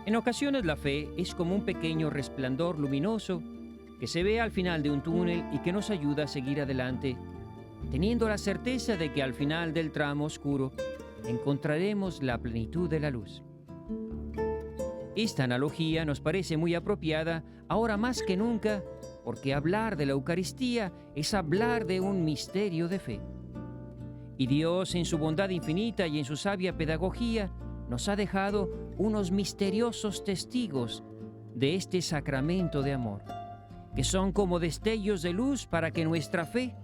En ocasiones la fe es como un pequeño resplandor luminoso que se ve al final de un túnel y que nos ayuda a seguir adelante, teniendo la certeza de que al final del tramo oscuro encontraremos la plenitud de la luz. Esta analogía nos parece muy apropiada ahora más que nunca, porque hablar de la Eucaristía es hablar de un misterio de fe. Y Dios, en su bondad infinita y en su sabia pedagogía, nos ha dejado unos misteriosos testigos de este sacramento de amor, que son como destellos de luz para que nuestra fe,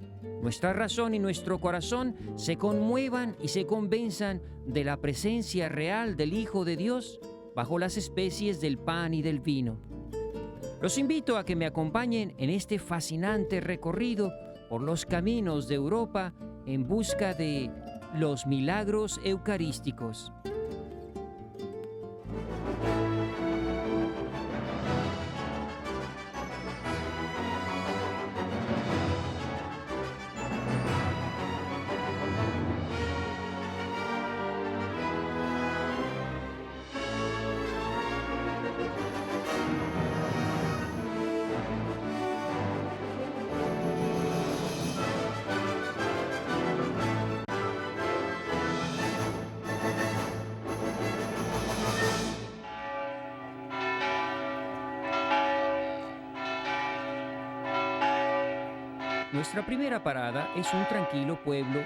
nuestra razón y nuestro corazón se conmuevan y se convenzan de la presencia real del Hijo de Dios bajo las especies del pan y del vino. Los invito a que me acompañen en este fascinante recorrido por los caminos de Europa en busca de los milagros eucarísticos. Nuestra primera parada es un tranquilo pueblo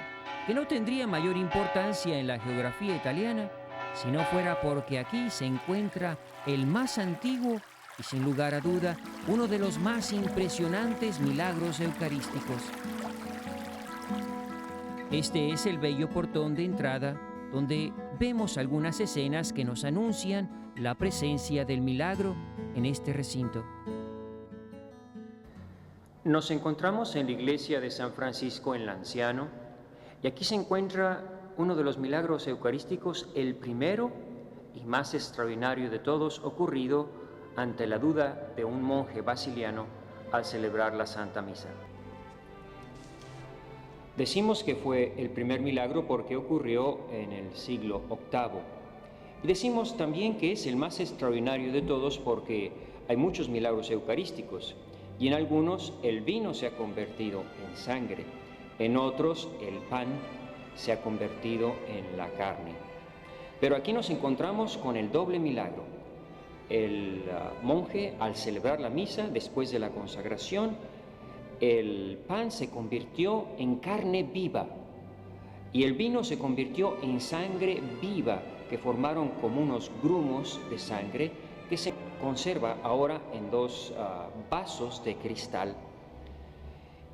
que no tendría mayor importancia en la geografía italiana si no fuera porque aquí se encuentra el más antiguo y, sin lugar a duda, uno de los más impresionantes milagros eucarísticos. Este es el bello portón de entrada donde vemos algunas escenas que nos anuncian la presencia del milagro en este recinto. Nos encontramos en la iglesia de San Francisco en Lanciano y aquí se encuentra uno de los milagros eucarísticos, el primero y más extraordinario de todos, ocurrido ante la duda de un monje basiliano al celebrar la Santa Misa. Decimos que fue el primer milagro porque ocurrió en el siglo VIII. Y decimos también que es el más extraordinario de todos porque hay muchos milagros eucarísticos. Y en algunos el vino se ha convertido en sangre, en otros el pan se ha convertido en la carne. Pero aquí nos encontramos con el doble milagro. El monje, al celebrar la misa, después de la consagración, el pan se convirtió en carne viva y el vino se convirtió en sangre viva, que formaron como unos grumos de sangre que se conserva ahora en dos vasos de cristal.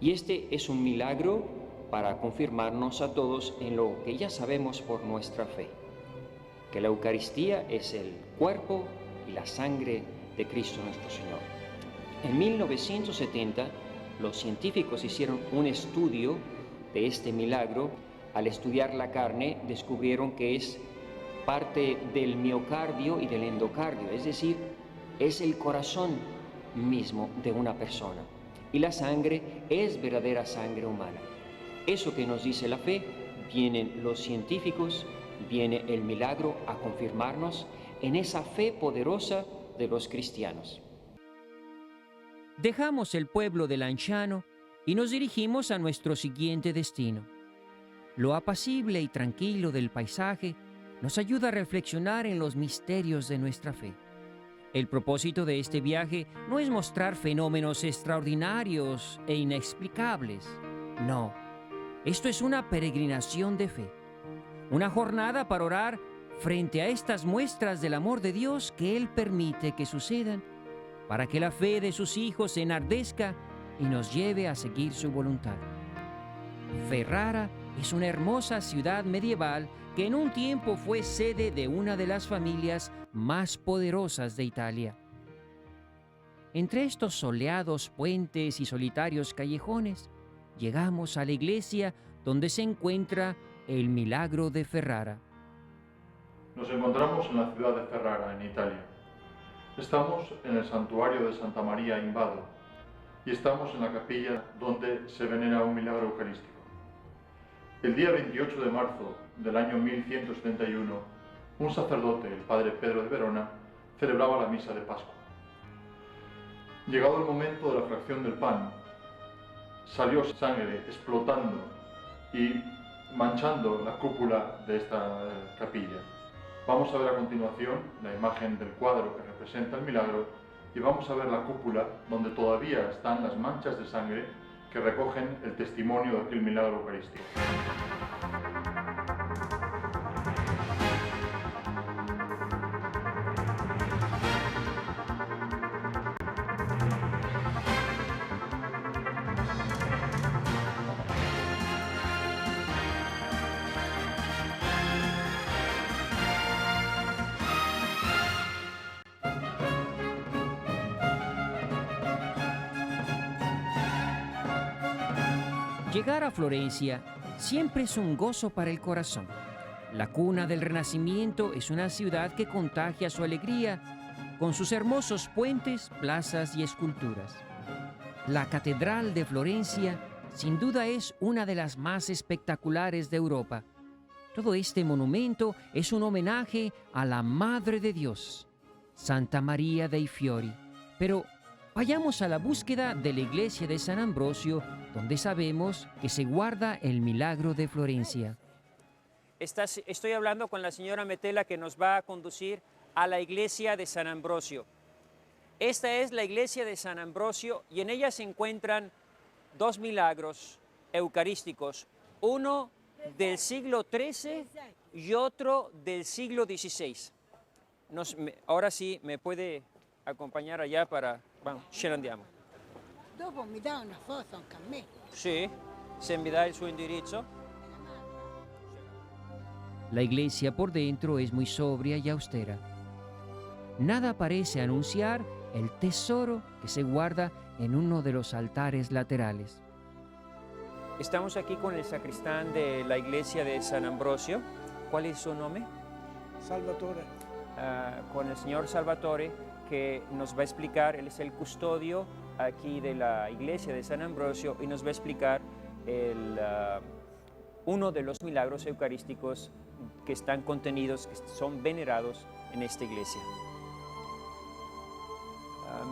Y este es un milagro para confirmarnos a todos en lo que ya sabemos por nuestra fe, que la Eucaristía es el cuerpo y la sangre de Cristo nuestro Señor. En 1970, los científicos hicieron un estudio de este milagro. Al estudiar la carne, descubrieron que es parte del miocardio y del endocardio, es decir, es el corazón mismo de una persona. Y la sangre es verdadera sangre humana. Eso que nos dice la fe, vienen los científicos, viene el milagro a confirmarnos en esa fe poderosa de los cristianos. Dejamos el pueblo de Lanciano y nos dirigimos a nuestro siguiente destino. Lo apacible y tranquilo del paisaje nos ayuda a reflexionar en los misterios de nuestra fe. El propósito de este viaje no es mostrar fenómenos extraordinarios e inexplicables. No, esto es una peregrinación de fe, una jornada para orar frente a estas muestras del amor de Dios que Él permite que sucedan, para que la fe de sus hijos se enardezca y nos lleve a seguir su voluntad. Ferrara es una hermosa ciudad medieval que en un tiempo fue sede de una de las familias más poderosas de Italia. Entre estos soleados puentes y solitarios callejones, llegamos a la iglesia donde se encuentra el milagro de Ferrara. Nos encontramos en la ciudad de Ferrara, en Italia. Estamos en el santuario de Santa María in Vado y estamos en la capilla donde se venera un milagro eucarístico. El día 28 de marzo del año 1171, un sacerdote, el padre Pedro de Verona, celebraba la misa de Pascua. Llegado el momento de la fracción del pan, salió sangre explotando y manchando la cúpula de esta capilla. Vamos a ver a continuación la imagen del cuadro que representa el milagro y vamos a ver la cúpula donde todavía están las manchas de sangre que recogen el testimonio de aquel milagro eucarístico. Llegar a Florencia siempre es un gozo para el corazón. La cuna del Renacimiento es una ciudad que contagia su alegría con sus hermosos puentes, plazas y esculturas. La Catedral de Florencia sin duda es una de las más espectaculares de Europa. Todo este monumento es un homenaje a la Madre de Dios, Santa María dei Fiori. Pero vayamos a la búsqueda de la iglesia de San Ambrosio, donde sabemos que se guarda el milagro de Florencia. Estoy hablando con la señora Metela, que nos va a conducir a la iglesia de San Ambrosio. Esta es la iglesia de San Ambrosio y en ella se encuentran dos milagros eucarísticos, uno del siglo XIII y otro del siglo XVI. Ahora sí me puede acompañar allá para... Bueno, ce ne andiamo. Dopo mi dà una foto anche a me. Sì, se mi dà il suo indirizzo. La iglesia por dentro es muy sobria y austera. Nada parece anunciar el tesoro que se guarda en uno de los altares laterales. Estamos aquí con el sacristán de la iglesia de San Ambrosio. ¿Cuál es su nombre? Salvatore. Con el señor Salvatore, que nos va a explicar, él es el custodio aquí de la iglesia de San Ambrosio y nos va a explicar uno de los milagros eucarísticos que están contenidos, que son venerados en esta iglesia.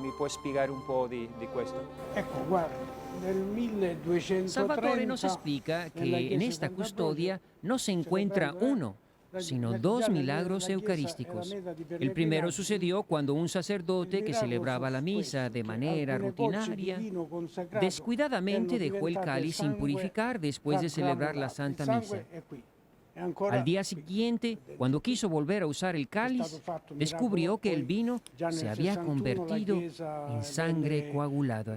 ¿Me puedes explicar un poco de esto? Ecco, guarda, nel 1230 Salvatore nos explica que en esta custodia no se encuentra uno, sino dos milagros eucarísticos. El primero sucedió cuando un sacerdote que celebraba la misa de manera rutinaria descuidadamente dejó el cáliz sin purificar después de celebrar la Santa Misa. Al día siguiente, cuando quiso volver a usar el cáliz, descubrió que el vino se había convertido en sangre coagulada.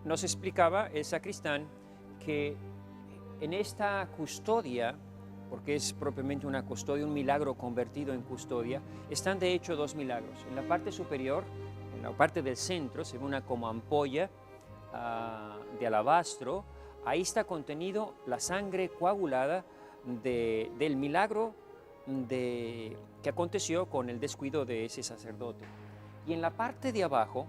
Nos explicaba el sacristán que en esta custodia, porque es propiamente una custodia, un milagro convertido en custodia, están de hecho dos milagros. En la parte superior, en la parte del centro, se ve una como ampolla de alabastro. Ahí está contenido la sangre coagulada del milagro que aconteció con el descuido de ese sacerdote. Y en la parte de abajo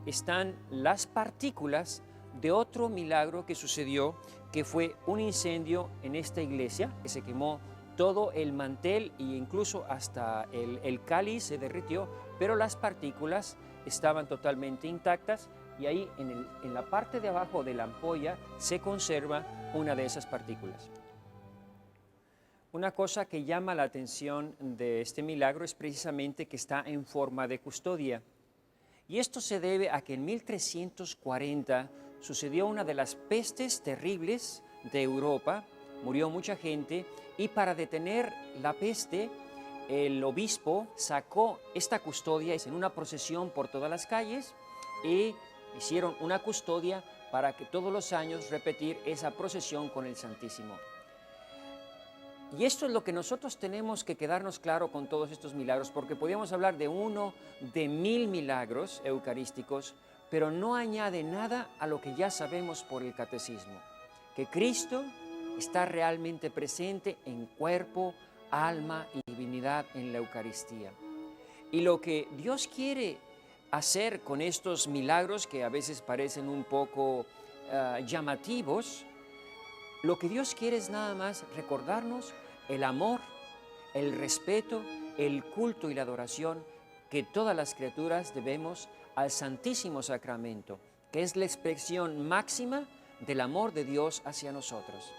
están las partículas de otro milagro que sucedió, que fue un incendio en esta iglesia, que se quemó todo el mantel e incluso hasta el cáliz se derritió, pero las partículas estaban totalmente intactas y ahí en la parte de abajo de la ampolla se conserva una de esas partículas. Una cosa que llama la atención de este milagro es precisamente que está en forma de custodia. Y esto se debe a que en 1340 sucedió una de las pestes terribles de Europa, murió mucha gente y para detener la peste el obispo sacó esta custodia en una procesión por todas las calles y hicieron una custodia para que todos los años repetir esa procesión con el Santísimo. Y esto es lo que nosotros tenemos que quedarnos claro con todos estos milagros, porque podríamos hablar de uno de 1000 milagros eucarísticos, pero no añade nada a lo que ya sabemos por el catecismo, que Cristo está realmente presente en cuerpo, alma y divinidad en la Eucaristía. Y lo que Dios quiere hacer con estos milagros, que a veces parecen un poco llamativos, lo que Dios quiere es nada más recordarnos el amor el respeto, el culto y la adoración que todas las criaturas debemos al Santísimo Sacramento, que es la expresión máxima del amor de Dios hacia nosotros.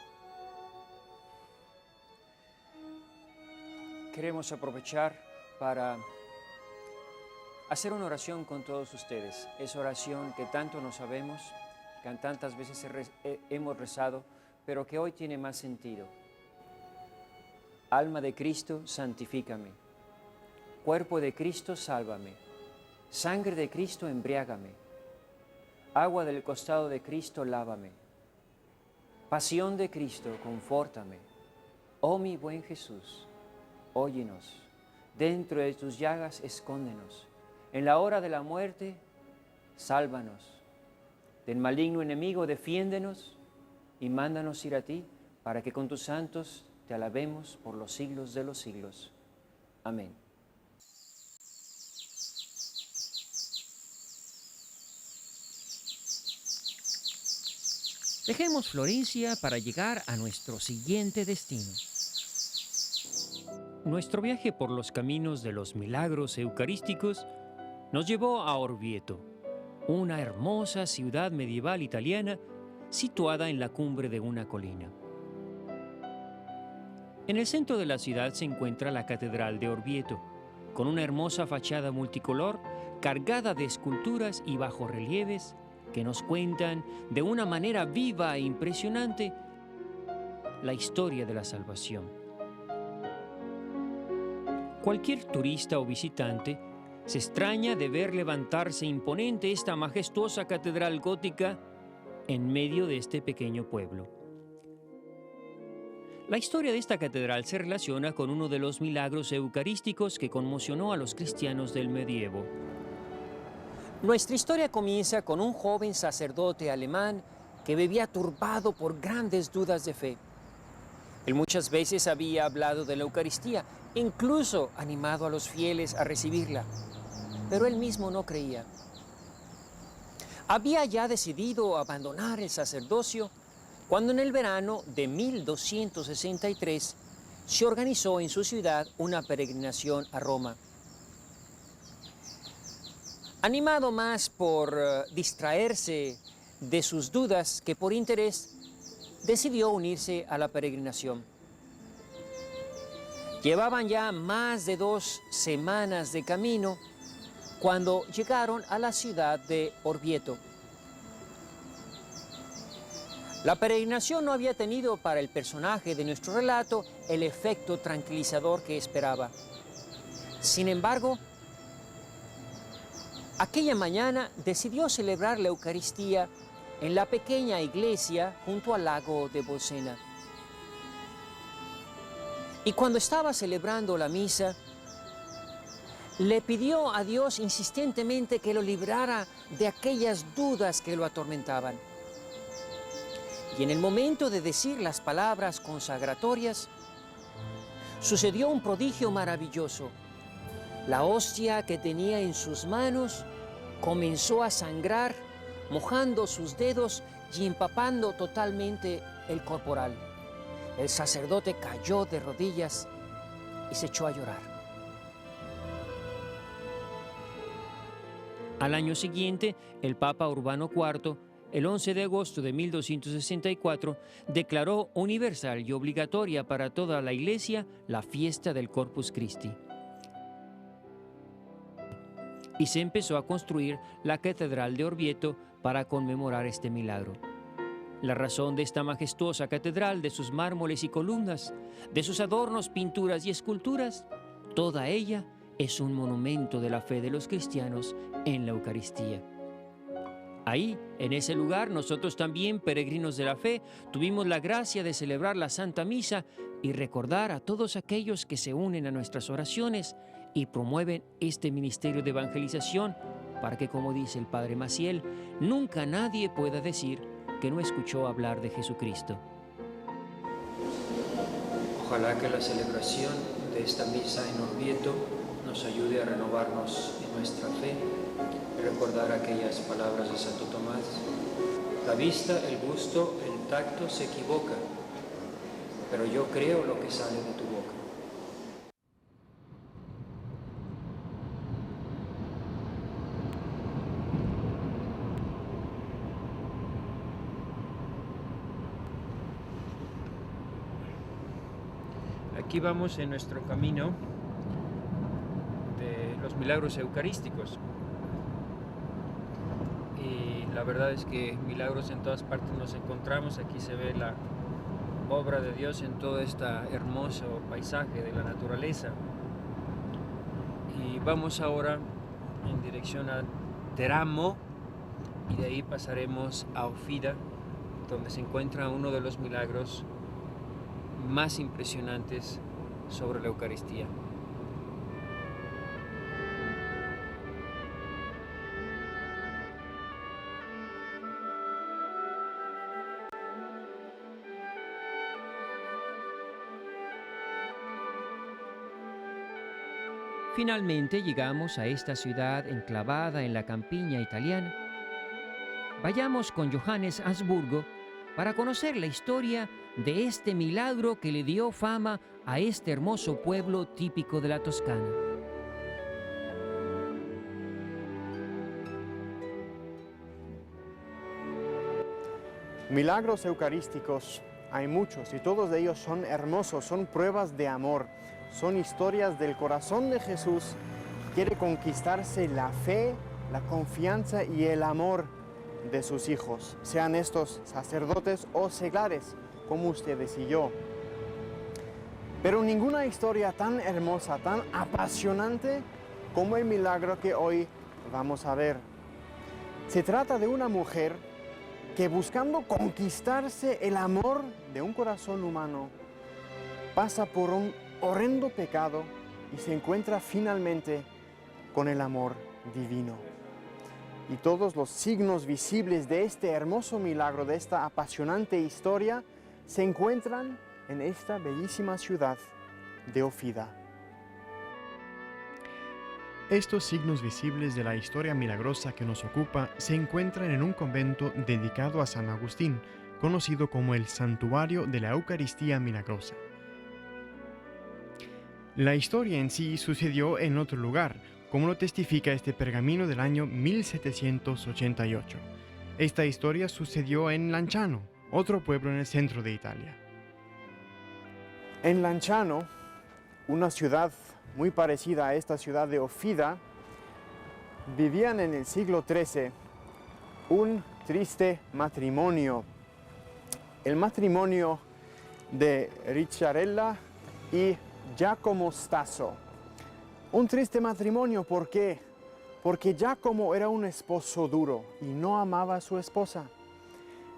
Queremos aprovechar para hacer una oración con todos ustedes. Esa oración que tanto no sabemos, que tantas veces hemos rezado, pero que hoy tiene más sentido. Alma de Cristo, santifícame. Cuerpo de Cristo, sálvame. Sangre de Cristo, embriágame. Agua del costado de Cristo, lávame. Pasión de Cristo, confórtame. Oh mi buen Jesús, óyenos. Dentro de tus llagas, escóndenos. En la hora de la muerte, sálvanos. Del maligno enemigo, defiéndenos y mándanos ir a ti, para que con tus santos te alabemos por los siglos de los siglos. Amén. Dejemos Florencia para llegar a nuestro siguiente destino. Nuestro viaje por los caminos de los milagros eucarísticos nos llevó a Orvieto, una hermosa ciudad medieval italiana situada en la cumbre de una colina. En el centro de la ciudad se encuentra la Catedral de Orvieto, con una hermosa fachada multicolor cargada de esculturas y bajorrelieves que nos cuentan de una manera viva e impresionante la historia de la salvación. Cualquier turista o visitante se extraña de ver levantarse imponente esta majestuosa catedral gótica en medio de este pequeño pueblo. La historia de esta catedral se relaciona con uno de los milagros eucarísticos que conmocionó a los cristianos del medievo. Nuestra historia comienza con un joven sacerdote alemán que vivía turbado por grandes dudas de fe. Él muchas veces había hablado de la Eucaristía, incluso animado a los fieles a recibirla, pero él mismo no creía. Había ya decidido abandonar el sacerdocio cuando en el verano de 1263 se organizó en su ciudad una peregrinación a Roma. Animado más por distraerse de sus dudas que por interés, decidió unirse a la peregrinación. Llevaban ya más de 2 semanas de camino cuando llegaron a la ciudad de Orvieto. La peregrinación no había tenido para el personaje de nuestro relato el efecto tranquilizador que esperaba. Sin embargo, aquella mañana decidió celebrar la Eucaristía en la pequeña iglesia junto al lago de Bolsena. Y cuando estaba celebrando la misa, le pidió a Dios insistentemente que lo librara de aquellas dudas que lo atormentaban. Y en el momento de decir las palabras consagratorias, sucedió un prodigio maravilloso. La hostia que tenía en sus manos comenzó a sangrar, mojando sus dedos y empapando totalmente el corporal. El sacerdote cayó de rodillas y se echó a llorar. Al año siguiente, el Papa Urbano IV, el 11 de agosto de 1264, declaró universal y obligatoria para toda la Iglesia la fiesta del Corpus Christi. Y se empezó a construir la Catedral de Orvieto para conmemorar este milagro. La razón de esta majestuosa catedral, de sus mármoles y columnas, de sus adornos, pinturas y esculturas, toda ella es un monumento de la fe de los cristianos en la Eucaristía. Ahí, en ese lugar, nosotros también, peregrinos de la fe, tuvimos la gracia de celebrar la Santa Misa y recordar a todos aquellos que se unen a nuestras oraciones y promueven este ministerio de evangelización para que, como dice el Padre Maciel, nunca nadie pueda decir que no escuchó hablar de Jesucristo. Ojalá que la celebración de esta misa en Orvieto nos ayude a renovarnos en nuestra fe y recordar aquellas palabras de Santo Tomás. La vista, el gusto, el tacto se equivocan, pero yo creo lo que sale de tu boca. Aquí vamos en nuestro camino de los milagros eucarísticos. Y la verdad es que milagros en todas partes nos encontramos. Aquí se ve la obra de Dios en todo este hermoso paisaje de la naturaleza. Y vamos ahora en dirección a Teramo y de ahí pasaremos a Ofida, donde se encuentra uno de los milagros más impresionantes sobre la Eucaristía. Finalmente llegamos a esta ciudad enclavada en la campiña italiana. Vayamos con Johannes Habsburgo para conocer la historia de este milagro que le dio fama a este hermoso pueblo típico de la Toscana. Milagros eucarísticos hay muchos y todos ellos son hermosos, son pruebas de amor, son historias del corazón de Jesús. Quiere conquistarse la fe, la confianza y el amor de sus hijos, sean estos sacerdotes o seglares, como ustedes y yo. Pero ninguna historia tan hermosa, tan apasionante como el milagro que hoy vamos a ver. Se trata de una mujer que buscando conquistarse el amor de un corazón humano, pasa por un horrendo pecado y se encuentra finalmente con el amor divino. Y todos los signos visibles de este hermoso milagro, de esta apasionante historia, se encuentran en esta bellísima ciudad de Ofida. Estos signos visibles de la historia milagrosa que nos ocupa se encuentran en un convento dedicado a San Agustín, conocido como el Santuario de la Eucaristía Milagrosa. La historia en sí sucedió en otro lugar, como lo testifica este pergamino del año 1788. Esta historia sucedió en Lanciano, otro pueblo en el centro de Italia. En Lanciano, una ciudad muy parecida a esta ciudad de Ofida, vivían en el siglo XIII un triste matrimonio. El matrimonio de Ricciarella y Giacomo Stasso. Un triste matrimonio, ¿por qué? Porque Giacomo era un esposo duro y no amaba a su esposa.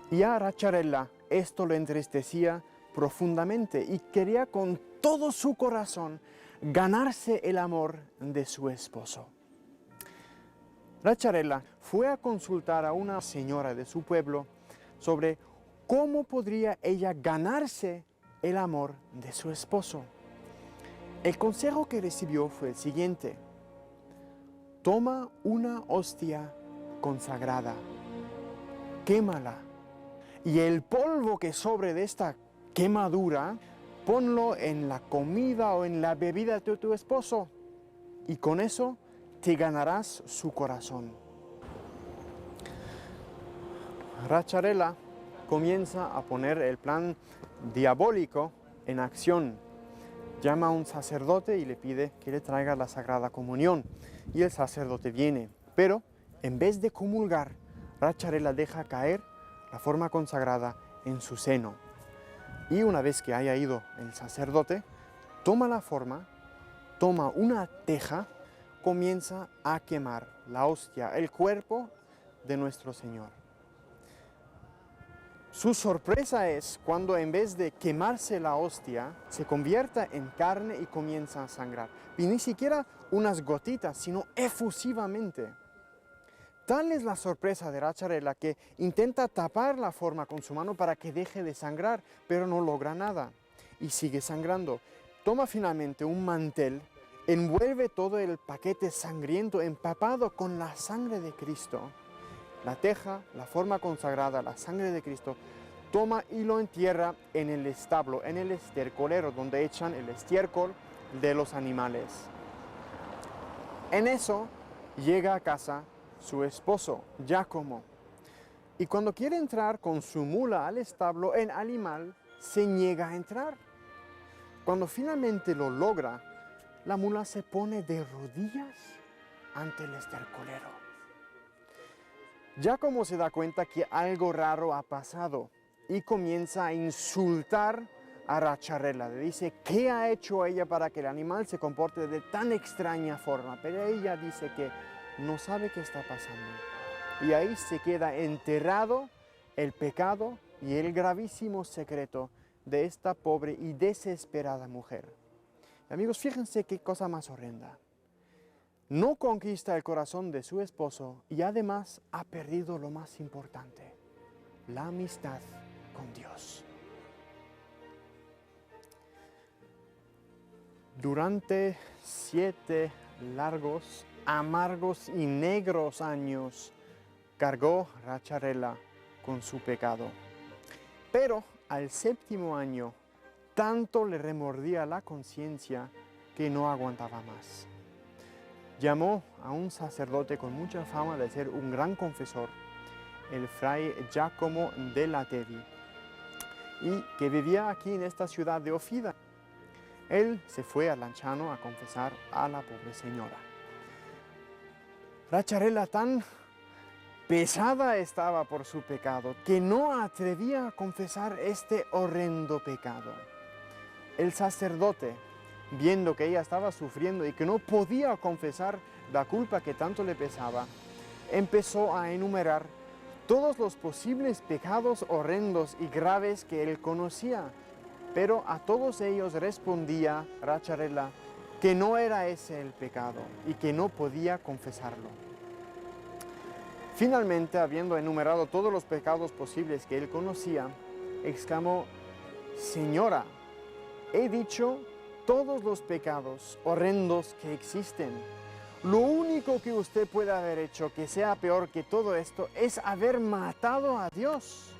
Y a Ricciarella esto le entristecía profundamente y quería con todo su corazón ganarse el amor de su esposo. Ricciarella fue a consultar a una señora de su pueblo sobre cómo podría ella ganarse el amor de su esposo. El consejo que recibió fue el siguiente: toma una hostia consagrada, quémala, y el polvo que sobre de esta quemadura, ponlo en la comida o en la bebida de tu esposo, y con eso te ganarás su corazón. Ricciarella comienza a poner el plan diabólico en acción. Llama a un sacerdote y le pide que le traiga la Sagrada Comunión. Y el sacerdote viene, pero en vez de comulgar, Ricciarella deja caer la forma consagrada en su seno. Y una vez que haya ido el sacerdote, toma la forma, toma una teja, comienza a quemar la hostia, el cuerpo de nuestro Señor. Su sorpresa es cuando en vez de quemarse la hostia, se convierta en carne y comienza a sangrar. Y ni siquiera unas gotitas, sino efusivamente. Tal es la sorpresa de Ricciarella que intenta tapar la forma con su mano para que deje de sangrar, pero no logra nada y sigue sangrando. Toma finalmente un mantel, envuelve todo el paquete sangriento empapado con la sangre de Cristo. La teja, la forma consagrada, la sangre de Cristo, toma y lo entierra en el establo, en el estercolero, donde echan el estiércol de los animales. En eso llega a casa su esposo, Giacomo, y cuando quiere entrar con su mula al establo, el animal se niega a entrar. Cuando finalmente lo logra, la mula se pone de rodillas ante el estercolero. Giacomo se da cuenta que algo raro ha pasado y comienza a insultar a Racciarella. Le dice qué ha hecho ella para que el animal se comporte de tan extraña forma, pero ella dice que no sabe qué está pasando. Y ahí se queda enterrado el pecado y el gravísimo secreto de esta pobre y desesperada mujer. Amigos, fíjense qué cosa más horrenda. No conquista el corazón de su esposo y además ha perdido lo más importante, la amistad con Dios. Durante 7 largos, amargos y negros años, cargó Racciarella con su pecado. Pero al 7º año, tanto le remordía la conciencia que no aguantaba más. Llamó a un sacerdote con mucha fama de ser un gran confesor, el fray Giacomo della Tevi, y que vivía aquí en esta ciudad de Ofida. Él se fue a Lanciano a confesar a la pobre señora. Racciarella tan pesada estaba por su pecado que no atrevía a confesar este horrendo pecado. El sacerdote, viendo que ella estaba sufriendo y que no podía confesar la culpa que tanto le pesaba, empezó a enumerar todos los posibles pecados horrendos y graves que él conocía, pero a todos ellos respondía Racciarella que no era ese el pecado y que no podía confesarlo. Finalmente, habiendo enumerado todos los pecados posibles que él conocía, exclamó: «Señora, he dicho todos los pecados horrendos que existen. Lo único que usted puede haber hecho que sea peor que todo esto es haber matado a Dios».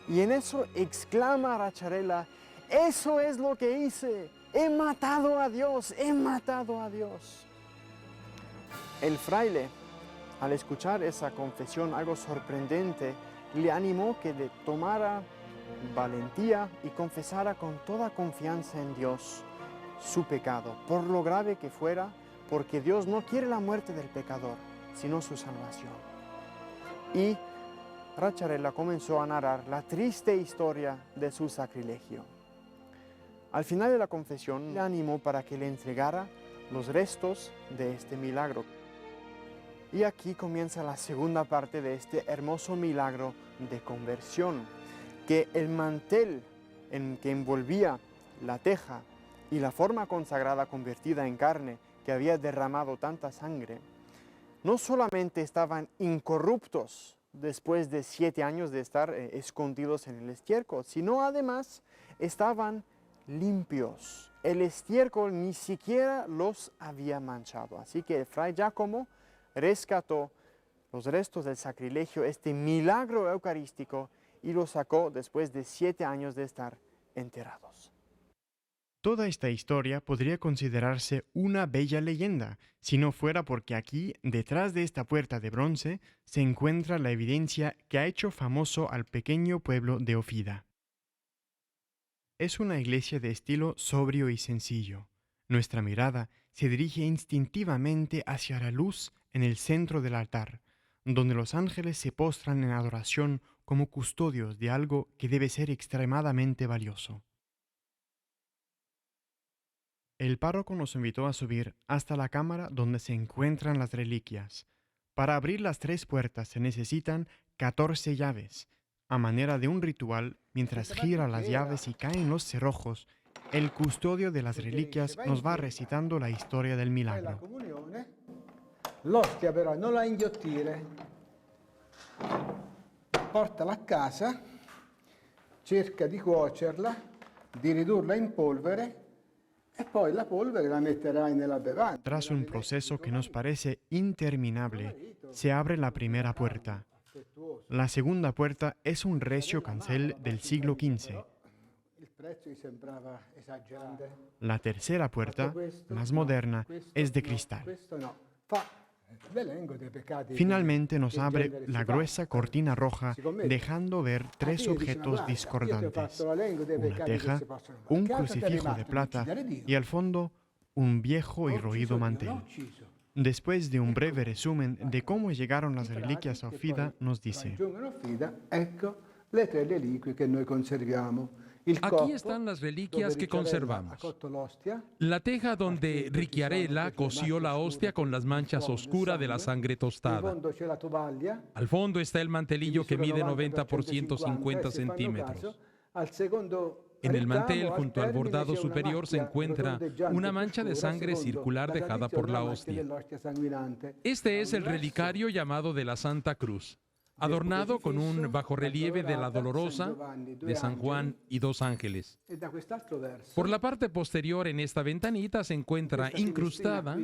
Y en eso exclama Racciarella: «Eso es lo que hice, he matado a Dios, he matado a Dios». El fraile, al escuchar esa confesión algo sorprendente, le animó que le tomara valentía y confesara con toda confianza en Dios su pecado, por lo grave que fuera, porque Dios no quiere la muerte del pecador, sino su salvación. Y Racciarella comenzó a narrar la triste historia de su sacrilegio. Al final de la confesión, le animó para que le entregara los restos de este milagro. Y aquí comienza la segunda parte de este hermoso milagro de conversión, que el mantel en que envolvía la teja y la forma consagrada convertida en carne que había derramado tanta sangre, no solamente estaban incorruptos después de 7 años de estar escondidos en el estiércol, sino además estaban limpios. El estiércol ni siquiera los había manchado. Así que el fray Giacomo rescató los restos del sacrilegio, este milagro eucarístico, y los sacó después de 7 años de estar enterrados. Toda esta historia podría considerarse una bella leyenda, si no fuera porque aquí, detrás de esta puerta de bronce, se encuentra la evidencia que ha hecho famoso al pequeño pueblo de Ofida. Es una iglesia de estilo sobrio y sencillo. Nuestra mirada se dirige instintivamente hacia la luz en el centro del altar, donde los ángeles se postran en adoración como custodios de algo que debe ser extremadamente valioso. El párroco nos invitó a subir hasta la cámara donde se encuentran las reliquias. Para abrir las 3 puertas se necesitan 14 llaves. A manera de un ritual, mientras gira las llaves y caen los cerrojos, el custodio de las reliquias nos va recitando la historia del milagro. L'ostia però non la inghiottire, portala a casa, cerca di cuocerla, di ridurla in polvere e poi la polvere la metterai nella bevanda. Tras un proceso que nos parece interminable, se abre la primera puerta. La segunda puerta es un recio cancel del siglo XV. La tercera puerta, más moderna, es de cristal. Finalmente nos abre la gruesa cortina roja, dejando ver tres objetos discordantes: una teja, un crucifijo de plata y al fondo un viejo y roído mantel. Después de un breve resumen de cómo llegaron las reliquias a Ofida, nos dice: Aquí están las reliquias que conservamos. La teja donde Ricciarella coció la hostia con las manchas oscuras de la sangre tostada. Al fondo está el mantelillo que mide 90 por 150 centímetros. En el mantel, junto al bordado superior, se encuentra una mancha de sangre circular dejada por la hostia. Este es el relicario llamado de la Santa Cruz, adornado con un bajorrelieve de la Dolorosa, de San Juan y dos ángeles. Por la parte posterior, en esta ventanita, se encuentra incrustada,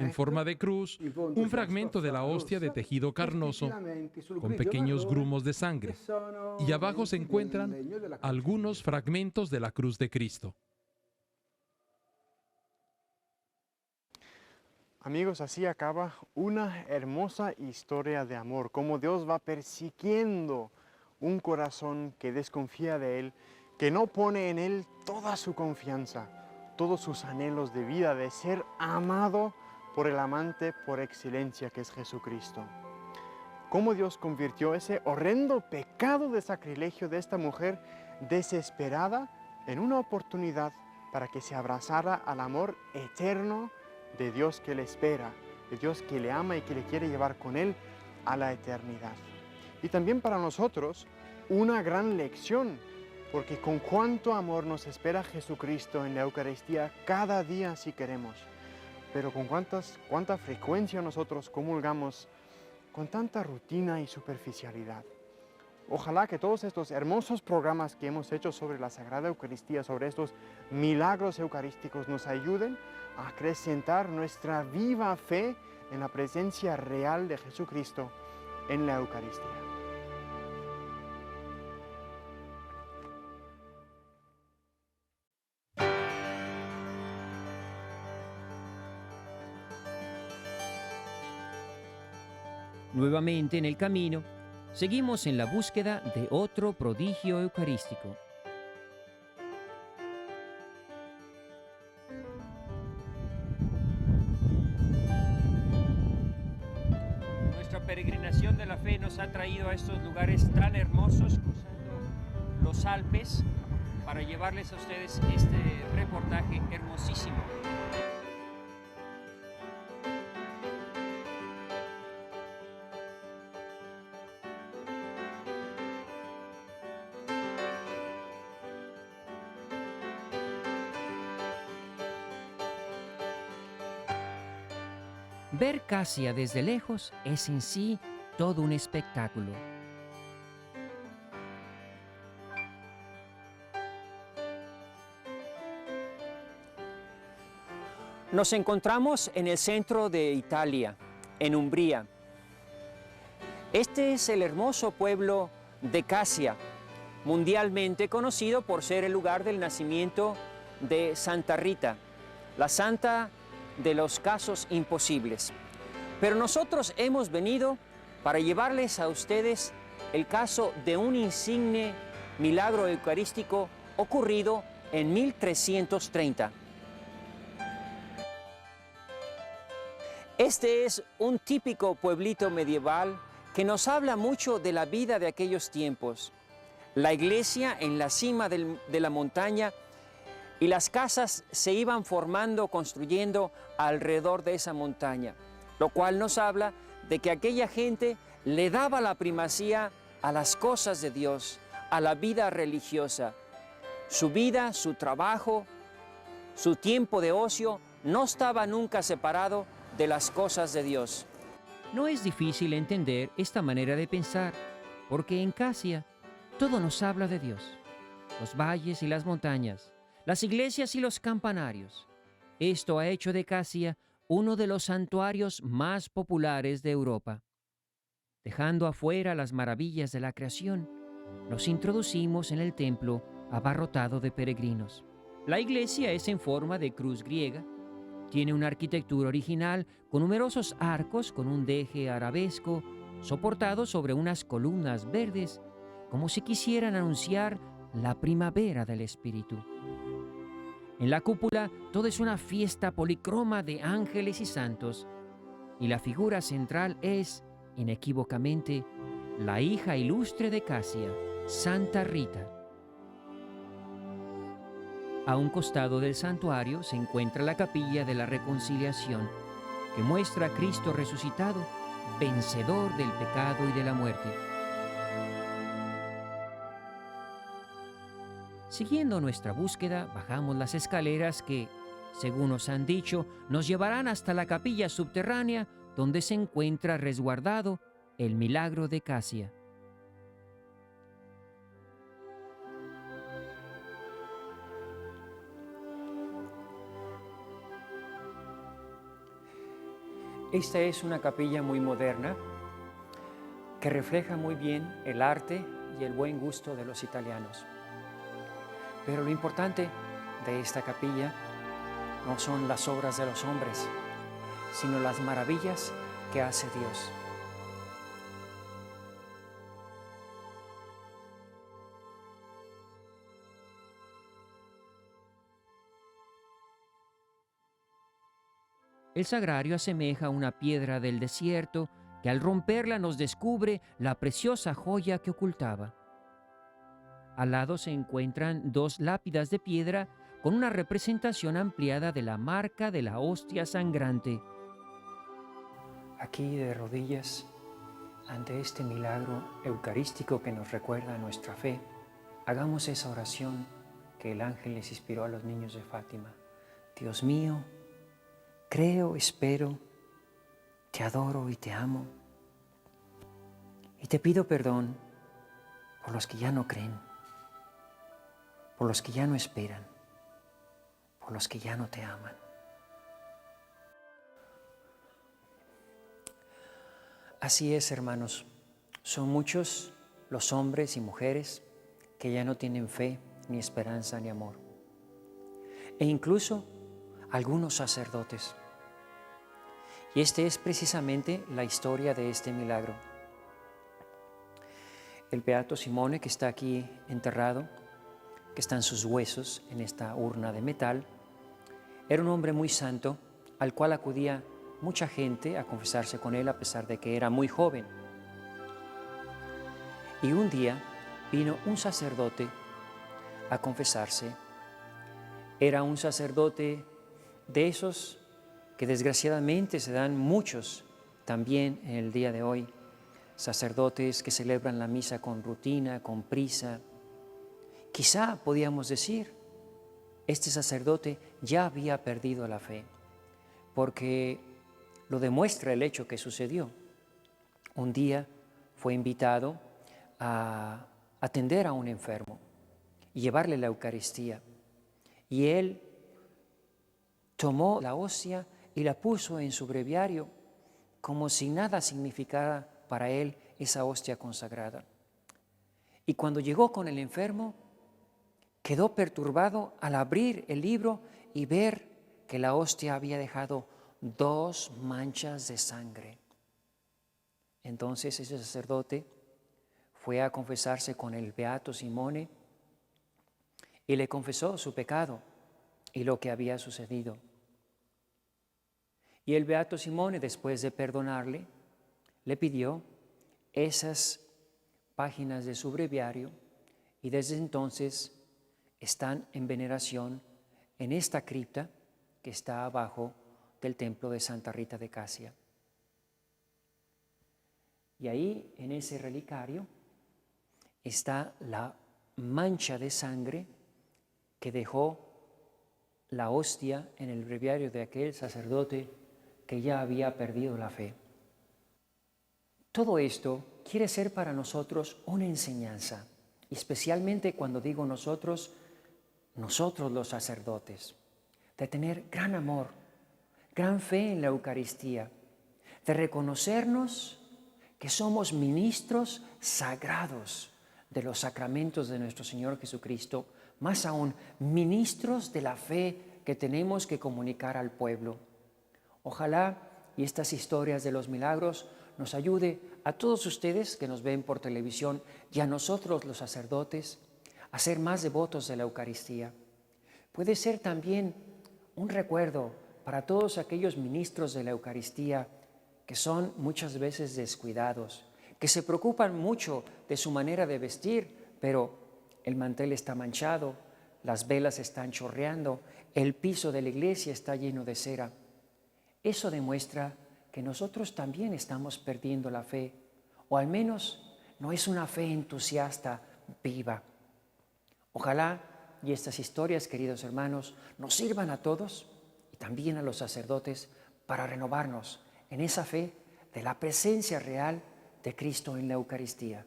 en forma de cruz, un fragmento de la hostia de tejido carnoso con pequeños grumos de sangre. Y abajo se encuentran algunos fragmentos de la cruz de Cristo. Amigos, así acaba una hermosa historia de amor, cómo Dios va persiguiendo un corazón que desconfía de Él, que no pone en Él toda su confianza, todos sus anhelos de vida, de ser amado por el amante por excelencia que es Jesucristo. Cómo Dios convirtió ese horrendo pecado de sacrilegio de esta mujer desesperada en una oportunidad para que se abrazara al amor eterno de Dios que le espera, de Dios que le ama y que le quiere llevar con Él a la eternidad. Y también para nosotros una gran lección, porque con cuánto amor nos espera Jesucristo en la Eucaristía cada día si queremos, pero con cuánta frecuencia nosotros comulgamos con tanta rutina y superficialidad. Ojalá que todos estos hermosos programas que hemos hecho sobre la Sagrada Eucaristía, sobre estos milagros eucarísticos, nos ayuden a acrecentar nuestra viva fe en la presencia real de Jesucristo en la Eucaristía. Nuevamente en el camino, seguimos en la búsqueda de otro prodigio eucarístico. Nuestra peregrinación de la fe nos ha traído a estos lugares tan hermosos, cruzando los Alpes, para llevarles a ustedes este reportaje hermosísimo. Ver Casia desde lejos es en sí todo un espectáculo. Nos encontramos en el centro de Italia, en Umbría. Este es el hermoso pueblo de Casia, mundialmente conocido por ser el lugar del nacimiento de Santa Rita, la santa de los casos imposibles. Pero nosotros hemos venido para llevarles a ustedes el caso de un insigne milagro eucarístico ocurrido en 1330. Este es un típico pueblito medieval que nos habla mucho de la vida de aquellos tiempos. La iglesia en la cima de la montaña y las casas se iban formando, construyendo alrededor de esa montaña, lo cual nos habla de que aquella gente le daba la primacía a las cosas de Dios, a la vida religiosa. Su vida, su trabajo, su tiempo de ocio no estaba nunca separado de las cosas de Dios. No es difícil entender esta manera de pensar, porque en Casia todo nos habla de Dios. Los valles y las montañas, las iglesias y los campanarios. Esto ha hecho de Casia uno de los santuarios más populares de Europa. Dejando afuera las maravillas de la creación, nos introducimos en el templo abarrotado de peregrinos. La iglesia es en forma de cruz griega, Tiene una arquitectura original con numerosos arcos con un deje arabesco soportados sobre unas columnas verdes, como si quisieran anunciar la primavera del espíritu. En la cúpula todo es una fiesta policroma de ángeles y santos, y la figura central es, inequívocamente, la hija ilustre de Casia, Santa Rita. A un costado del santuario se encuentra la capilla de la Reconciliación, que muestra a Cristo resucitado, vencedor del pecado y de la muerte. Siguiendo nuestra búsqueda, bajamos las escaleras que, según nos han dicho, nos llevarán hasta la capilla subterránea donde se encuentra resguardado el milagro de Casia. Esta es una capilla muy moderna que refleja muy bien el arte y el buen gusto de los italianos. Pero lo importante de esta capilla no son las obras de los hombres, sino las maravillas que hace Dios. El sagrario asemeja una piedra del desierto que al romperla nos descubre la preciosa joya que ocultaba. Al lado se encuentran dos lápidas de piedra con una representación ampliada de la marca de la hostia sangrante. Aquí de rodillas, ante este milagro eucarístico que nos recuerda nuestra fe, hagamos esa oración que el ángel les inspiró a los niños de Fátima. Dios mío, creo, espero, te adoro y te amo. Y te pido perdón por los que ya no creen, por los que ya no esperan, por los que ya no te aman. Así es, hermanos, son muchos los hombres y mujeres que ya no tienen fe, ni esperanza, ni amor. E incluso algunos sacerdotes. Y esta es precisamente la historia de este milagro. El beato Simone, que está aquí enterrado, que están sus huesos en esta urna de metal, era un hombre muy santo al cual acudía mucha gente a confesarse con él a pesar de que era muy joven. Y un día vino un sacerdote a confesarse. Era un sacerdote de esos que desgraciadamente se dan muchos también en el día de hoy, sacerdotes que celebran la misa con rutina, con prisa. Quizá podíamos decir, este sacerdote ya había perdido la fe, porque lo demuestra el hecho que sucedió. Un día fue invitado a atender a un enfermo y llevarle la Eucaristía, y él tomó la hostia y la puso en su breviario como si nada significara para él esa hostia consagrada. Y cuando llegó con el enfermo, quedó perturbado al abrir el libro y ver que la hostia había dejado 2 manchas de sangre. Entonces ese sacerdote fue a confesarse con el beato Simone y le confesó su pecado y lo que había sucedido. Y el beato Simone, después de perdonarle, le pidió esas páginas de su breviario, y desde entonces están en veneración en esta cripta que está abajo del templo de Santa Rita de Casia. Y ahí, en ese relicario, está la mancha de sangre que dejó la hostia en el breviario de aquel sacerdote que ya había perdido la fe. Todo esto quiere ser para nosotros una enseñanza, especialmente cuando digo nosotros los sacerdotes, de tener gran amor, gran fe en la Eucaristía, de reconocernos que somos ministros sagrados de los sacramentos de nuestro Señor Jesucristo, más aún ministros de la fe que tenemos que comunicar al pueblo. Ojalá y estas historias de los milagros nos ayude a todos ustedes que nos ven por televisión y a nosotros los sacerdotes a ser más devotos de la Eucaristía. Puede ser también un recuerdo para todos aquellos ministros de la Eucaristía que son muchas veces descuidados, que se preocupan mucho de su manera de vestir, pero el mantel está manchado, las velas están chorreando, el piso de la iglesia está lleno de cera. Eso demuestra que nosotros también estamos perdiendo la fe, o al menos no es una fe entusiasta, viva. Ojalá y estas historias, queridos hermanos, nos sirvan a todos y también a los sacerdotes para renovarnos en esa fe de la presencia real de Cristo en la Eucaristía.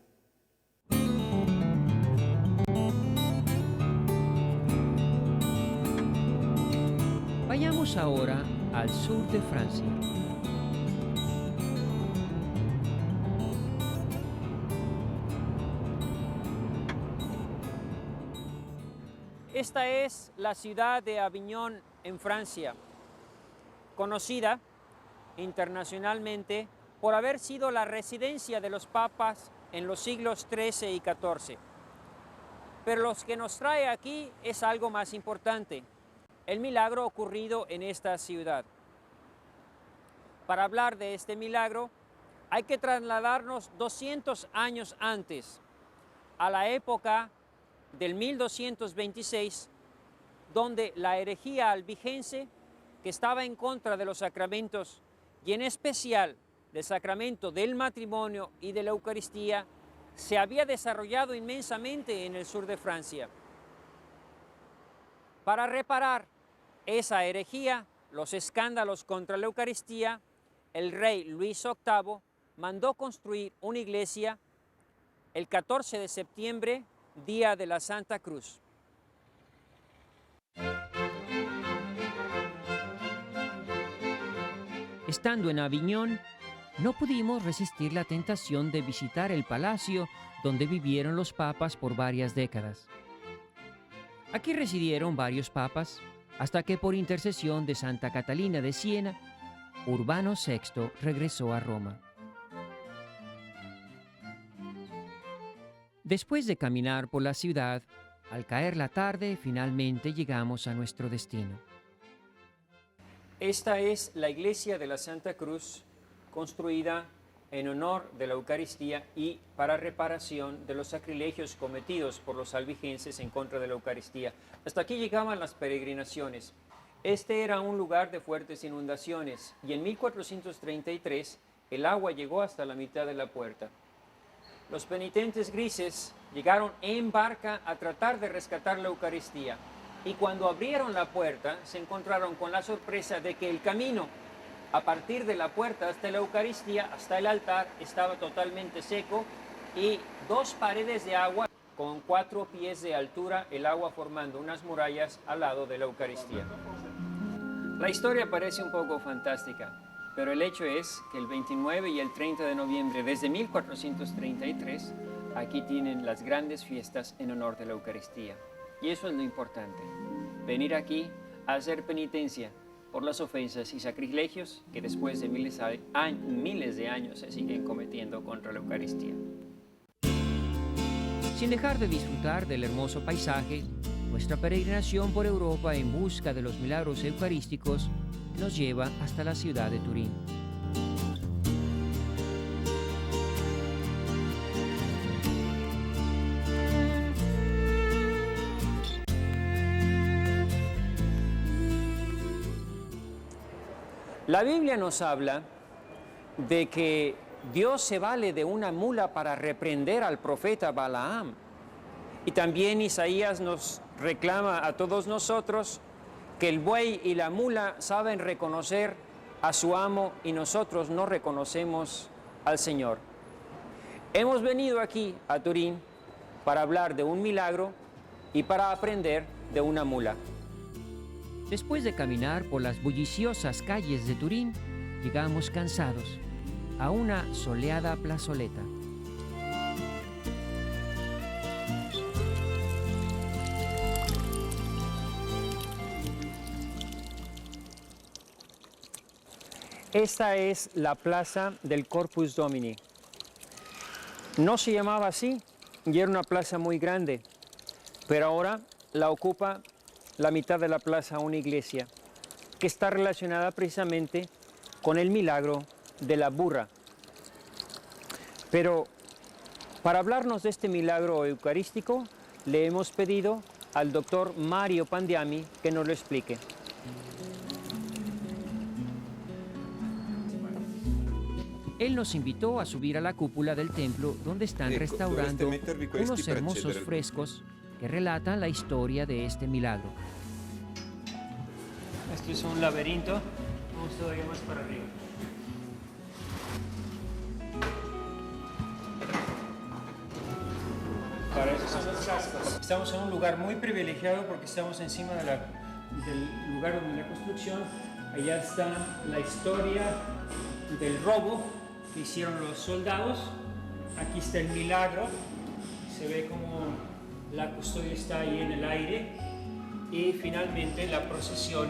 Vayamos ahora al sur de Francia. Esta es la ciudad de Aviñón en Francia, conocida internacionalmente por haber sido la residencia de los papas en los siglos XIII y XIV. Pero lo que nos trae aquí es algo más importante, el milagro ocurrido en esta ciudad. Para hablar de este milagro, hay que trasladarnos 200 años antes, a la época del 1226, donde la herejía albigense, que estaba en contra de los sacramentos, y en especial del sacramento del matrimonio y de la Eucaristía, se había desarrollado inmensamente en el sur de Francia. Para reparar esa herejía, los escándalos contra la Eucaristía, el rey Luis VIII mandó construir una iglesia el 14 de septiembre, día de la Santa Cruz. Estando en Aviñón, no pudimos resistir la tentación de visitar el palacio donde vivieron los papas por varias décadas. Aquí residieron varios papas, hasta que por intercesión de Santa Catalina de Siena, Urbano VI regresó a Roma. Después de caminar por la ciudad, al caer la tarde, finalmente llegamos a nuestro destino. Esta es la iglesia de la Santa Cruz, construida en honor de la Eucaristía y para reparación de los sacrilegios cometidos por los albigenses en contra de la Eucaristía. Hasta aquí llegaban las peregrinaciones. Este era un lugar de fuertes inundaciones y en 1433 el agua llegó hasta la mitad de la puerta. Los penitentes grises llegaron en barca a tratar de rescatar la Eucaristía y cuando abrieron la puerta se encontraron con la sorpresa de que el camino a partir de la puerta hasta la Eucaristía, hasta el altar, estaba totalmente seco y 2 paredes de agua con 4 pies de altura, el agua formando unas murallas al lado de la Eucaristía. La historia parece un poco fantástica, pero el hecho es que el 29 y el 30 de noviembre, desde 1433, aquí tienen las grandes fiestas en honor de la Eucaristía. Y eso es lo importante, venir aquí a hacer penitencia por las ofensas y sacrilegios que después de miles de años se siguen cometiendo contra la Eucaristía. Sin dejar de disfrutar del hermoso paisaje, nuestra peregrinación por Europa en busca de los milagros eucarísticos nos lleva hasta la ciudad de Turín. La Biblia nos habla de que Dios se vale de una mula para reprender al profeta Balaam. Y también Isaías nos reclama a todos nosotros que el buey y la mula saben reconocer a su amo y nosotros no reconocemos al Señor. Hemos venido aquí a Turín para hablar de un milagro y para aprender de una mula. Después de caminar por las bulliciosas calles de Turín, llegamos cansados a una soleada plazoleta. Esta es la plaza del Corpus Domini. No se llamaba así y era una plaza muy grande, pero ahora la ocupa la mitad de la plaza una iglesia que está relacionada precisamente con el milagro de la burra. Pero para hablarnos de este milagro eucarístico, le hemos pedido al doctor Mario Pandiami que nos lo explique. Él nos invitó a subir a la cúpula del templo donde están restaurando unos hermosos frescos que relatan la historia de este milagro. Esto es un laberinto. Vamos todavía más para arriba. Para eso son las casas. Estamos en un lugar muy privilegiado porque estamos encima del lugar donde la construcción. Allá está la historia del robo que hicieron los soldados. Aquí está el milagro. Se ve como la custodia está ahí en el aire. Y finalmente la procesión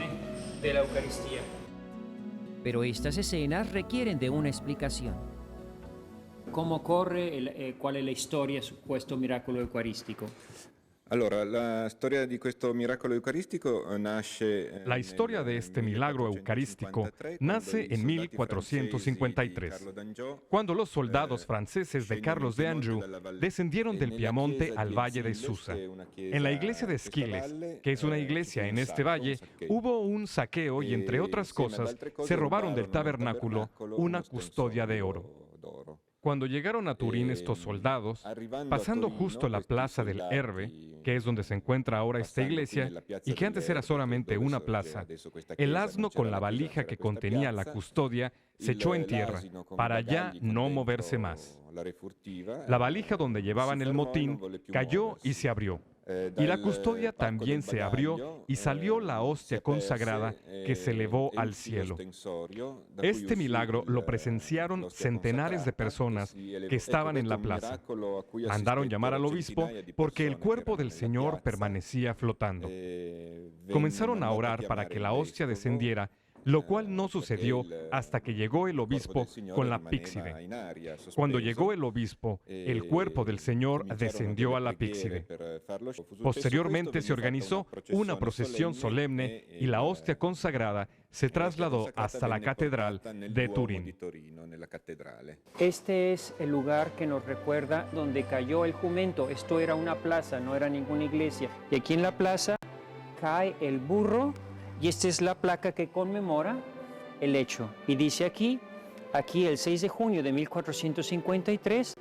de la Eucaristía. Pero estas escenas requieren de una explicación. ¿Cómo corre, cuál es la historia su questo miracolo eucaristico? Allora, la storia di questo miracolo eucaristico nasce. La historia de este milagro eucarístico nace en 1453, cuando los soldados franceses de Carlos de Anjou descendieron del Piamonte al valle de Susa. En la iglesia de Esquiles, que es una iglesia en este valle, hubo un saqueo y, entre otras cosas, se robaron del tabernáculo una custodia de oro. Cuando llegaron a Turín estos soldados, pasando justo la plaza del Herbe, que es donde se encuentra ahora esta iglesia, y que antes era solamente una plaza, el asno con la valija que contenía la custodia se echó en tierra, para ya no moverse más. La valija donde llevaban el motín cayó y se abrió. Y la custodia también se abrió y salió la hostia consagrada que se elevó al cielo. Este milagro lo presenciaron centenares de personas que estaban en la plaza. Mandaron llamar al obispo porque el cuerpo del Señor permanecía flotando. Comenzaron a orar para que la hostia descendiera, lo cual no sucedió hasta que llegó el obispo con la píxide. Cuando llegó el obispo, el cuerpo del Señor descendió a la píxide. Posteriormente se organizó una procesión solemne y la hostia consagrada se trasladó hasta la catedral de Turín. Este es el lugar que nos recuerda donde cayó el jumento. Esto era una plaza, no era ninguna iglesia. Y aquí en la plaza cae el burro. Y esta es la placa que conmemora el hecho. Y dice aquí el 6 de junio de 1453,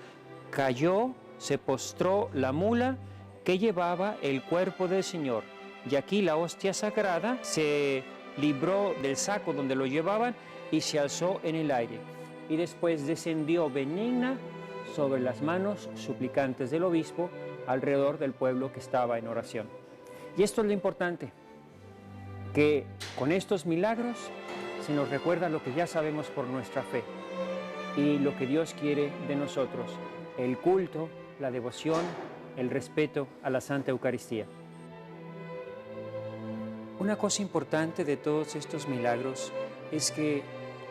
cayó, se postró la mula que llevaba el cuerpo del Señor. Y aquí la hostia sagrada se libró del saco donde lo llevaban y se alzó en el aire. Y después descendió benigna sobre las manos suplicantes del obispo alrededor del pueblo que estaba en oración. Y esto es lo importante, que con estos milagros se nos recuerda lo que ya sabemos por nuestra fe y lo que Dios quiere de nosotros, el culto, la devoción, el respeto a la Santa Eucaristía. Una cosa importante de todos estos milagros es que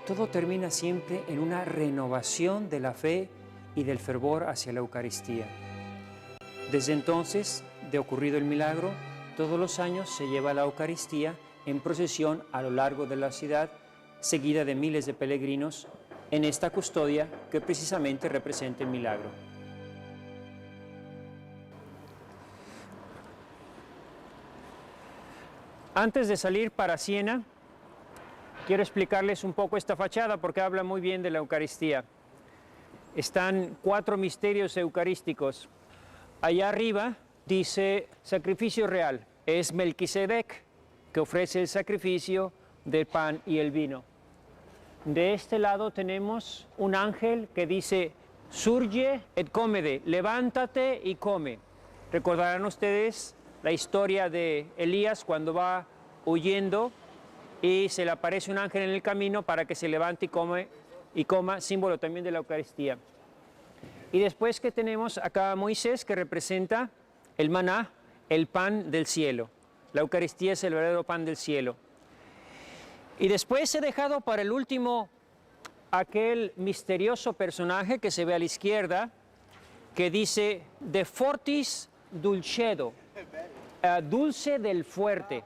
todo termina siempre en una renovación de la fe y del fervor hacia la Eucaristía. Desde entonces, de ocurrido el milagro, todos los años se lleva la Eucaristía en procesión a lo largo de la ciudad, seguida de miles de peregrinos en esta custodia que precisamente representa el milagro. Antes de salir para Siena, quiero explicarles un poco esta fachada porque habla muy bien de la Eucaristía. Están 4 misterios eucarísticos. Allá arriba dice sacrificio real, es Melquisedec, que ofrece el sacrificio del pan y el vino. De este lado tenemos un ángel que dice, surge et comede, levántate y come. Recordarán ustedes la historia de Elías cuando va huyendo y se le aparece un ángel en el camino para que se levante y coma, símbolo también de la Eucaristía. Y después que tenemos acá a Moisés, que representa el maná, el pan del cielo. La Eucaristía es el verdadero pan del cielo. Y después he dejado para el último aquel misterioso personaje que se ve a la izquierda, que dice de fortis dulcedo, dulce del fuerte.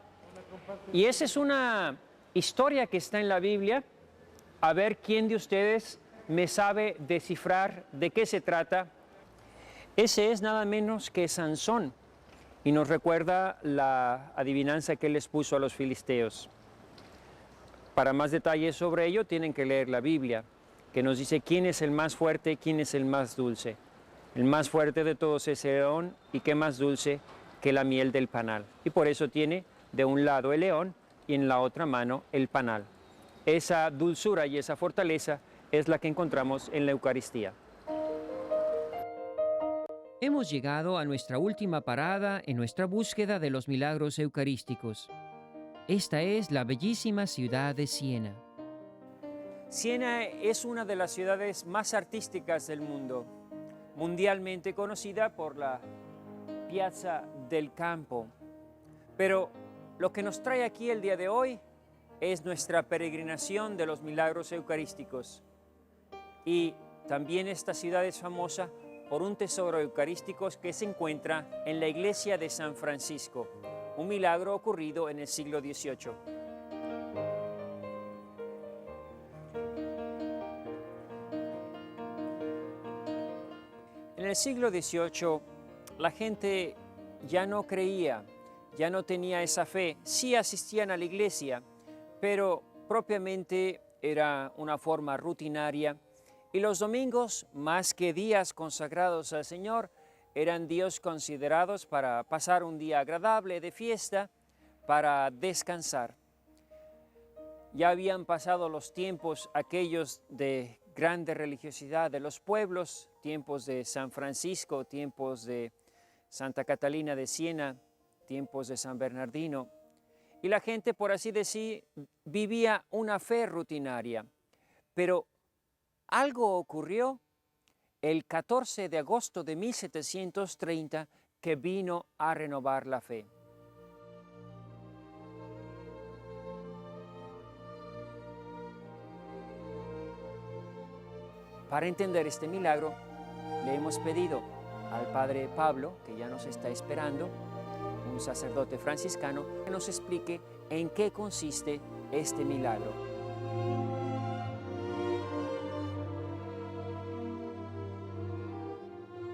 Y esa es una historia que está en la Biblia. A ver quién de ustedes me sabe descifrar de qué se trata. Ese es nada menos que Sansón, y nos recuerda la adivinanza que él les puso a los filisteos. Para más detalles sobre ello tienen que leer la Biblia, que nos dice quién es el más fuerte, quién es el más dulce. El más fuerte de todos es el león, y qué más dulce que la miel del panal. Y por eso tiene de un lado el león y en la otra mano el panal. Esa dulzura y esa fortaleza es la que encontramos en la Eucaristía. Hemos llegado a nuestra última parada en nuestra búsqueda de los milagros eucarísticos. Esta es la bellísima ciudad de Siena. Siena es una de las ciudades más artísticas del mundo, mundialmente conocida por la Piazza del Campo. Pero lo que nos trae aquí el día de hoy es nuestra peregrinación de los milagros eucarísticos. Y también esta ciudad es famosa por un tesoro eucarístico que se encuentra en la iglesia de San Francisco, un milagro ocurrido en el siglo XVIII. En el siglo XVIII, la gente ya no creía, ya no tenía esa fe. Sí asistían a la iglesia, pero propiamente era una forma rutinaria. Y los domingos, más que días consagrados al Señor, eran días considerados para pasar un día agradable de fiesta, para descansar. Ya habían pasado los tiempos aquellos de grande religiosidad de los pueblos, tiempos de San Francisco, tiempos de Santa Catalina de Siena, tiempos de San Bernardino. Y la gente, por así decir, vivía una fe rutinaria. Pero algo ocurrió el 14 de agosto de 1730 que vino a renovar la fe. Para entender este milagro, le hemos pedido al Padre Pablo, que ya nos está esperando, un sacerdote franciscano, que nos explique en qué consiste este milagro.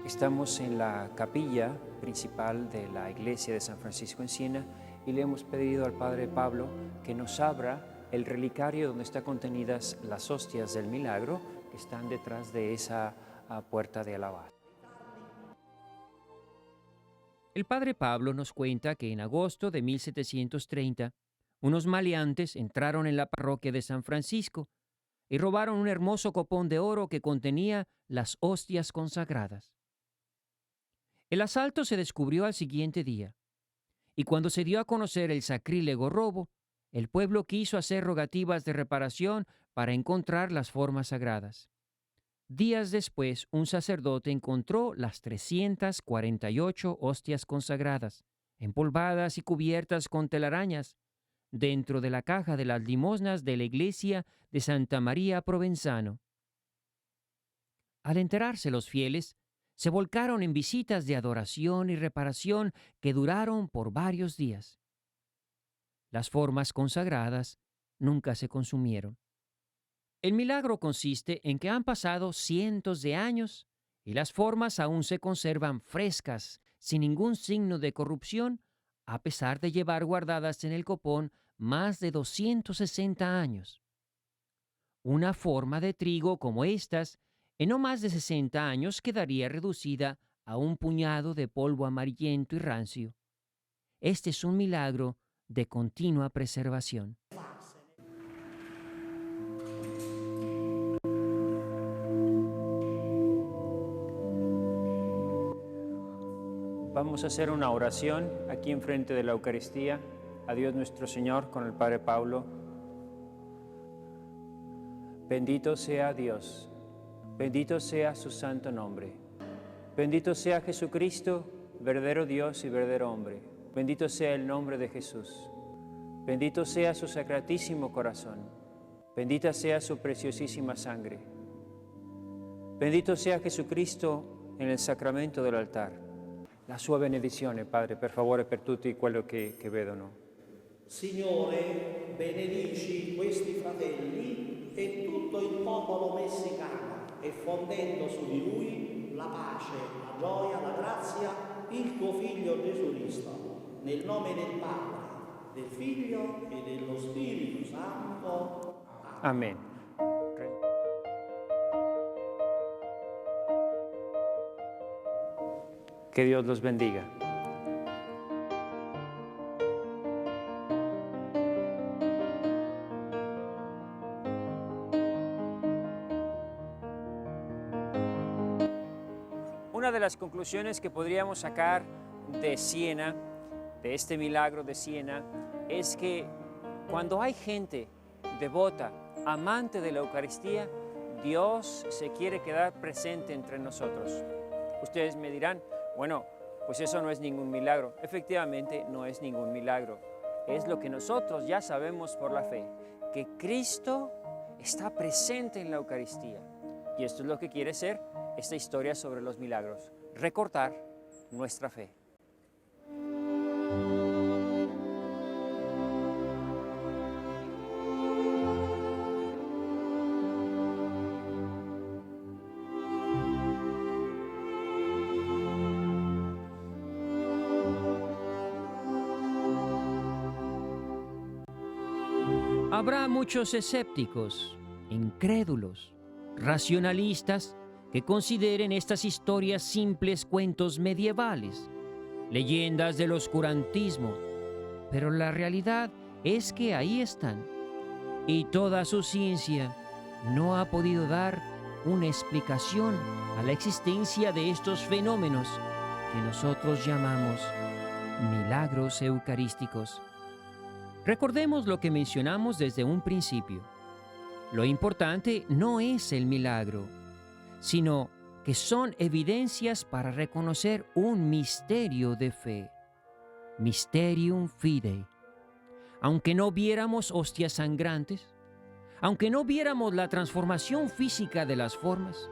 Estamos en la capilla principal de la iglesia de San Francisco en Siena y le hemos pedido al Padre Pablo que nos abra el relicario donde están contenidas las hostias del milagro que están detrás de esa puerta de alabastro. El Padre Pablo nos cuenta que en agosto de 1730, unos maleantes entraron en la parroquia de San Francisco y robaron un hermoso copón de oro que contenía las hostias consagradas. El asalto se descubrió al siguiente día, y cuando se dio a conocer el sacrílego robo, el pueblo quiso hacer rogativas de reparación para encontrar las formas sagradas. Días después, un sacerdote encontró las 348 hostias consagradas, empolvadas y cubiertas con telarañas, dentro de la caja de las limosnas de la iglesia de Santa María Provenzano. Al enterarse los fieles, se volcaron en visitas de adoración y reparación que duraron por varios días. Las formas consagradas nunca se consumieron. El milagro consiste en que han pasado cientos de años y las formas aún se conservan frescas, sin ningún signo de corrupción, a pesar de llevar guardadas en el copón más de 260 años. Una forma de trigo como estas, en no más de 60 años quedaría reducida a un puñado de polvo amarillento y rancio. Este es un milagro de continua preservación. Vamos a hacer una oración aquí enfrente de la Eucaristía a Dios nuestro Señor con el Padre Pablo. Bendito sea Dios. Bendito sea su santo nombre. Bendito sea Jesucristo, verdadero Dios y verdadero hombre. Bendito sea el nombre de Jesús. Bendito sea su sacratísimo corazón. Bendita sea su preciosísima sangre. Bendito sea Jesucristo in il sacramento dell'altar. La sua benedizione, Padre, per favore, per tutti quello che vedono. Signore, benedici questi fratelli e tutto il popolo messicano, e fondendo su di lui la pace, la gioia, la grazia, il tuo Figlio Gesù Cristo, nel nome del Padre, del Figlio e dello Spirito Santo. Amen. Que Dios los bendiga. Una de las conclusiones que podríamos sacar de Siena, de este milagro de Siena, es que cuando hay gente devota, amante de la Eucaristía, Dios se quiere quedar presente entre nosotros. Ustedes me dirán, bueno, pues eso no es ningún milagro. Efectivamente, no es ningún milagro. Es lo que nosotros ya sabemos por la fe, que Cristo está presente en la Eucaristía. Y esto es lo que quiere ser esta historia sobre los milagros, recordar nuestra fe. Habrá muchos escépticos, incrédulos, racionalistas que consideren estas historias simples cuentos medievales, leyendas del oscurantismo, pero la realidad es que ahí están, y toda su ciencia no ha podido dar una explicación a la existencia de estos fenómenos que nosotros llamamos milagros eucarísticos. Recordemos lo que mencionamos desde un principio. Lo importante no es el milagro, sino que son evidencias para reconocer un misterio de fe. Mysterium Fidei. Aunque no viéramos hostias sangrantes, aunque no viéramos la transformación física de las formas,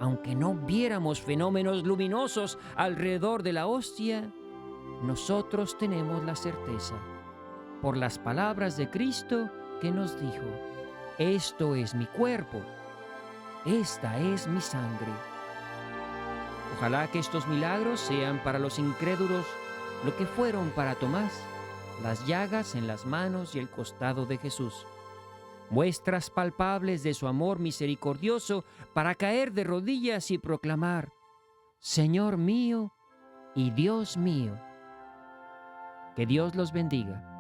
aunque no viéramos fenómenos luminosos alrededor de la hostia, nosotros tenemos la certeza, por las palabras de Cristo que nos dijo: esto es mi cuerpo, esta es mi sangre. Ojalá que estos milagros sean para los incrédulos lo que fueron para Tomás, las llagas en las manos y el costado de Jesús, muestras palpables de su amor misericordioso para caer de rodillas y proclamar: Señor mío y Dios mío. Que Dios los bendiga.